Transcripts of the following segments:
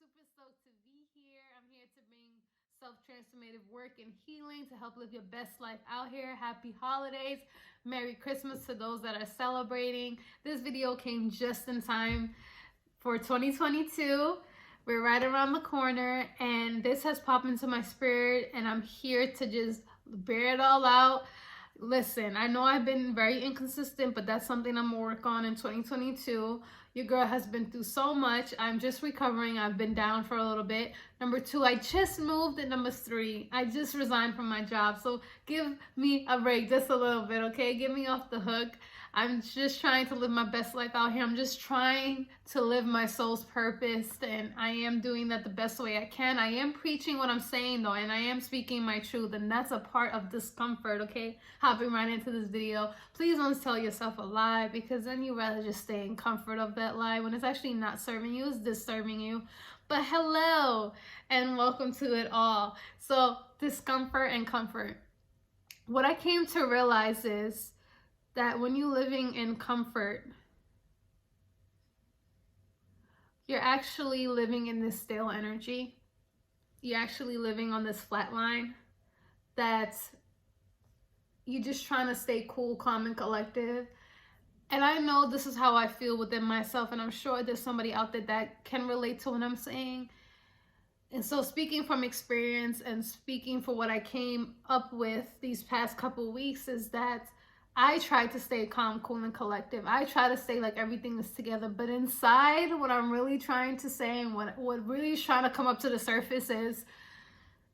super stoked to be here. I'm here to bring self-transformative work and healing to help live your best life out here. Happy holidays. Merry Christmas to those that are celebrating. This video came just in time for 2022. We're right around the corner, and this has popped into my spirit, and I'm here to just bear it all out. Listen, I know I've been very inconsistent, but that's something I'm gonna work on in 2022. Your girl has been through so much. I'm just recovering. I've been down for a little bit. Number two, I just moved. And number three, I just resigned from my job. So give me a break just a little bit, okay? Get me off the hook. I'm just trying to live my best life out here. I'm just trying to live my soul's purpose, and I am doing that the best way I can. I am preaching what I'm saying though, and I am speaking my truth, and that's a part of discomfort, okay? Hopping right into this video. Please don't tell yourself a lie, because then you rather just stay in comfort of that lie when it's actually not serving you, it's disturbing you. But hello, and welcome to it all. So, discomfort and comfort. What I came to realize is that when you're living in comfort, you're actually living in this stale energy. You're actually living on this flat line that you're just trying to stay cool, calm, and collective. And I know this is how I feel within myself, and I'm sure there's somebody out there that can relate to what I'm saying. And so, speaking from experience and speaking for what I came up with these past couple weeks, is that I try to stay calm, cool, and collective. I try to stay like everything is together. But inside, what I'm really trying to say and what really is trying to come up to the surface is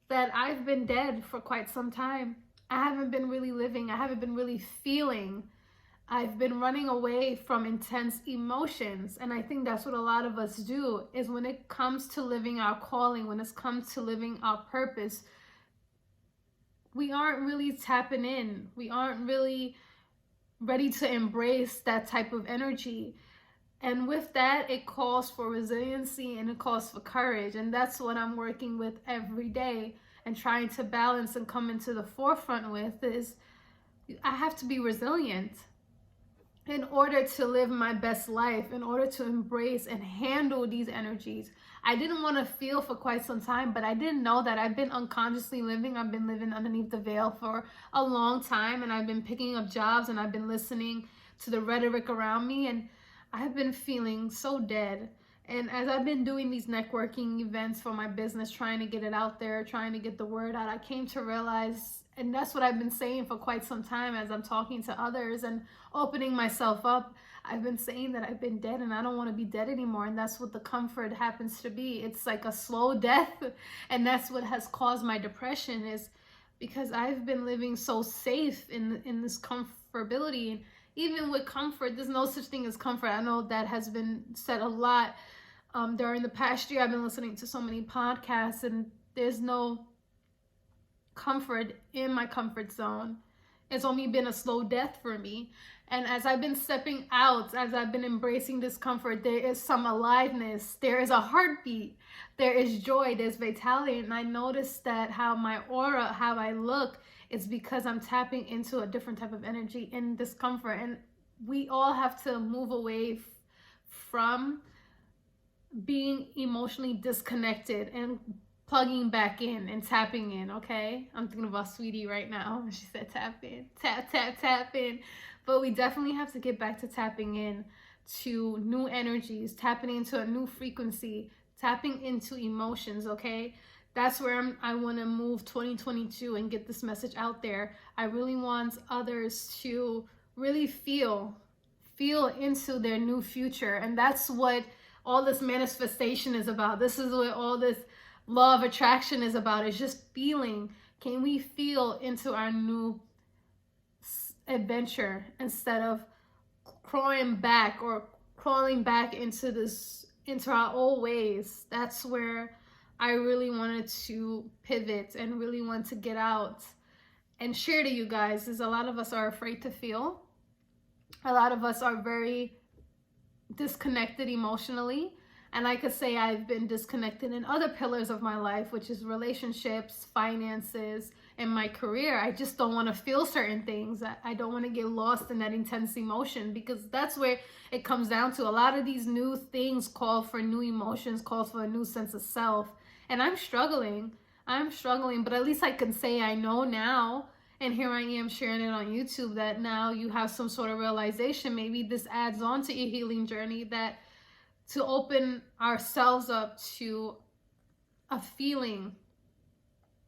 that I've been dead for quite some time. I haven't been really living. I haven't been really feeling. I've been running away from intense emotions. And I think that's what a lot of us do, is when it comes to living our calling, when it comes to living our purpose, we aren't really tapping in. We aren't really ready to embrace that type of energy. And with that, it calls for resiliency and it calls for courage. And that's what I'm working with every day and trying to balance and come into the forefront with, is I have to be resilient in order to live my best life, in order to embrace and handle these energies. I didn't want to feel for quite some time, but I didn't know that I've been unconsciously living. I've been living underneath the veil for a long time, and I've been picking up jobs, and I've been listening to the rhetoric around me, and I've been feeling so dead. And as I've been doing these networking events for my business, trying to get it out there, trying to get the word out, I came to realize, and that's what I've been saying for quite some time as I'm talking to others and opening myself up. I've been saying that I've been dead and I don't want to be dead anymore. And that's what the comfort happens to be. It's like a slow death. And that's what has caused my depression, is because I've been living so safe in this comfortability. And even with comfort, there's no such thing as comfort. I know that has been said a lot. During the past year, I've been listening to so many podcasts, and there's no comfort in my comfort zone. It's only been a slow death for me. And as I've been stepping out, as I've been embracing discomfort, there is some aliveness, there is a heartbeat, there is joy, there's vitality. And I noticed that how my aura, how I look, is because I'm tapping into a different type of energy in discomfort. And we all have to move away from being emotionally disconnected and plugging back in and tapping in, okay? I'm thinking about Sweetie right now. She said tap in, tap, tap, tap in. But we definitely have to get back to tapping in to new energies, tapping into a new frequency, tapping into emotions, okay? That's where I want to move 2022 and get this message out there. I really want others to really feel into their new future. And that's what all this manifestation is about. This is what all this law of attraction is about. It's just feeling. Can we feel into our new adventure instead of crawling back into our old ways? That's where I really wanted to pivot and really want to get out and share to you guys, is a lot of us are afraid to feel. A lot of us are very disconnected emotionally. And I could say I've been disconnected in other pillars of my life, which is relationships, finances, and my career. I just don't want to feel certain things. I don't want to get lost in that intense emotion, because that's where it comes down to. A lot of these new things call for new emotions, call for a new sense of self. And I'm struggling. But at least I can say I know now. And here I am sharing it on YouTube, that now you have some sort of realization. Maybe this adds on to your healing journey, that to open ourselves up to a feeling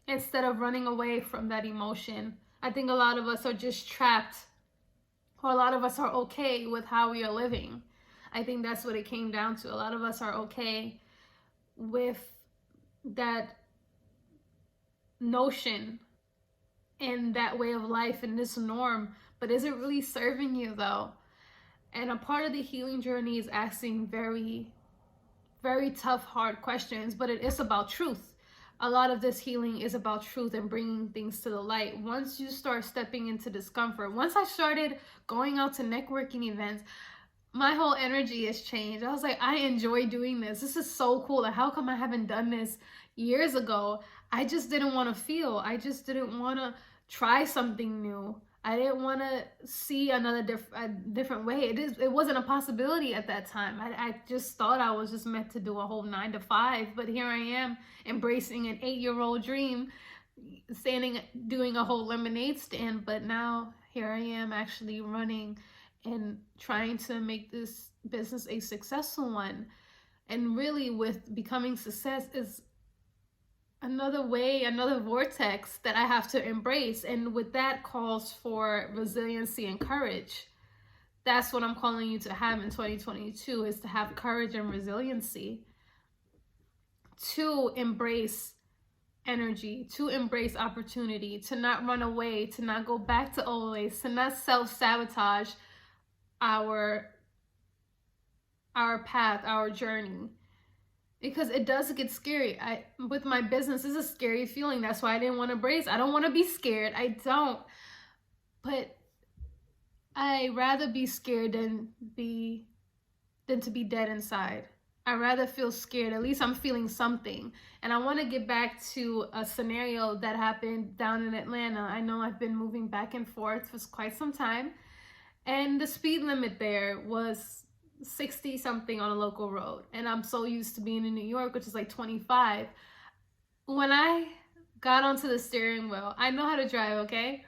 instead of running away from that emotion. I think a lot of us are just trapped, or a lot of us are okay with how we are living. I think that's what it came down to. A lot of us are okay with that notion and that way of life and this norm, but is it really serving you though? And a part of the healing journey is asking very, very tough, hard questions, but it is about truth. A lot of this healing is about truth and bringing things to the light. Once you start stepping into discomfort, once I started going out to networking events, my whole energy has changed. I was like, I enjoy doing this. This is so cool. Like, how come I haven't done this years ago? I just didn't want to feel. I just didn't want to try something new. I didn't want to see another different way. It wasn't a possibility at that time. I just thought I was just meant to do a whole 9 to 5, but here I am embracing an 8-year-old dream, doing a whole lemonade stand. But now here I am actually running and trying to make this business a successful one. And really, with becoming success is another way, another vortex that I have to embrace. And with that calls for resiliency and courage. That's what I'm calling you to have in 2022, is to have courage and resiliency, to embrace energy, to embrace opportunity, to not run away, to not go back to old ways, to not self-sabotage our path, our journey. Because it does get scary. With my business, it's a scary feeling. That's why I didn't want to brace. I don't want to be scared. I don't. But I rather be scared than to be dead inside. I rather feel scared. At least I'm feeling something. And I want to get back to a scenario that happened down in Atlanta. I know I've been moving back and forth for quite some time. And the speed limit there was 60 something on a local road, and I'm so used to being in New York, which is like 25. When I got onto the steering wheel, I know how to drive, okay?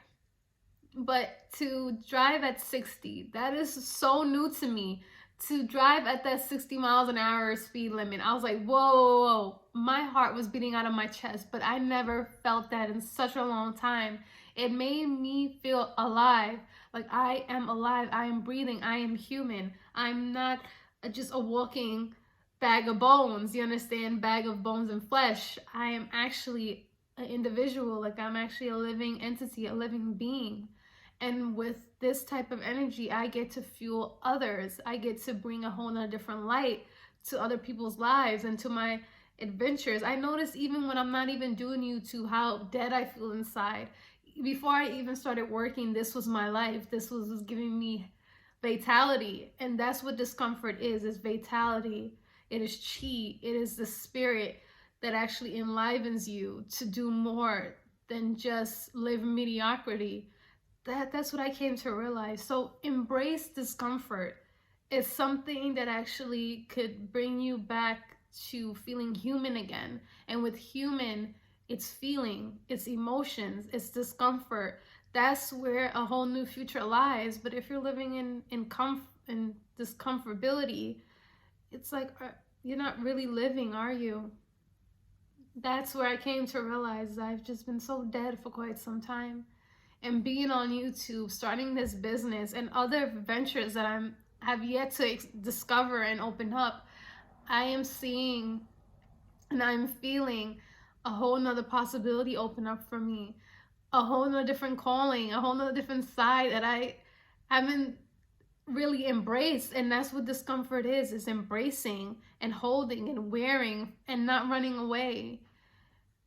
But to drive at 60, that is so new to me. To drive at that 60 miles an hour speed limit, I was like, whoa, whoa, whoa. My heart was beating out of my chest, but I never felt that in such a long time. It made me feel alive. Like, I am alive. I am breathing. I am human. I'm not just a walking bag of bones. You understand? Bag of bones and flesh. I am actually an individual. Like, I'm actually a living entity, a living being. And with this type of energy, I get to fuel others. I get to bring a whole nother different light to other people's lives and to my adventures. I notice even when I'm not even doing YouTube, how dead I feel inside. Before I even started working, this was my life. This was giving me vitality. And that's what discomfort is vitality. It is chi. It is the spirit that actually enlivens you to do more than just live mediocrity. That's what I came to realize. So embrace discomfort. It's something that actually could bring you back to feeling human again. And with human, it's feeling, it's emotions, it's discomfort. That's where a whole new future lies. But if you're living in discomfortability, it's like, you're not really living, are you? That's where I came to realize I've just been so dead for quite some time. And being on YouTube, starting this business, and other ventures that have yet to discover and open up, I am seeing and I'm feeling a whole nother possibility open up for me, a whole nother different calling, a whole nother different side that I haven't really embraced. And that's what discomfort is embracing and holding and wearing and not running away.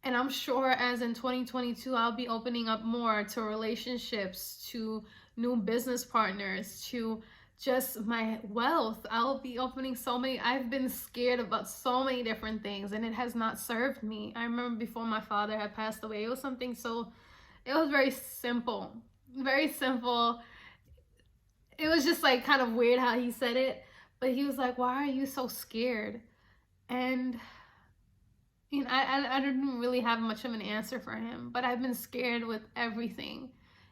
And I'm sure as in 2022, I'll be opening up more to relationships, to new business partners, to just my wealth. I'll be opening so many. I've been scared about so many different things, and it has not served me. I remember before my father had passed away, it was something so, it was very simple. Very simple. It was just like kind of weird how he said it, but he was like, "Why are you so scared?" And you know, I didn't really have much of an answer for him, but I've been scared with everything.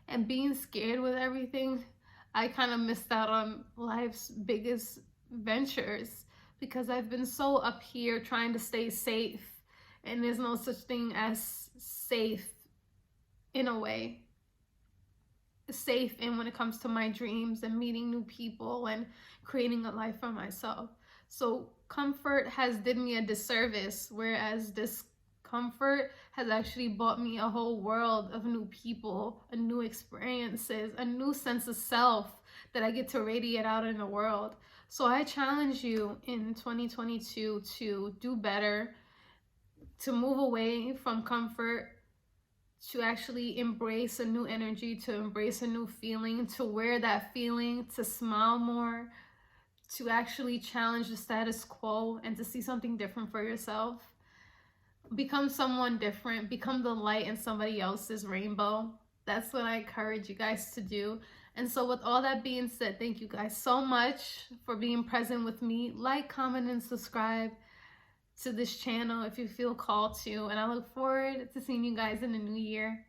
And being scared with everything, I kind of missed out on life's biggest ventures because I've been so up here trying to stay safe. And there's no such thing as safe in a way. Safe in when it comes to my dreams and meeting new people and creating a life for myself. So comfort has did me a disservice, whereas discomfort has actually brought me a whole world of new people, a new experiences, a new sense of self that I get to radiate out in the world. So I challenge you in 2022 to do better, to move away from comfort, to actually embrace a new energy, to embrace a new feeling, to wear that feeling, to smile more, to actually challenge the status quo and to see something different for yourself. Become someone different, become the light in somebody else's rainbow. That's what I encourage you guys to do. And so with all that being said, thank you guys so much for being present with me. Like, comment, and subscribe to this channel if you feel called to. And I look forward to seeing you guys in the new year.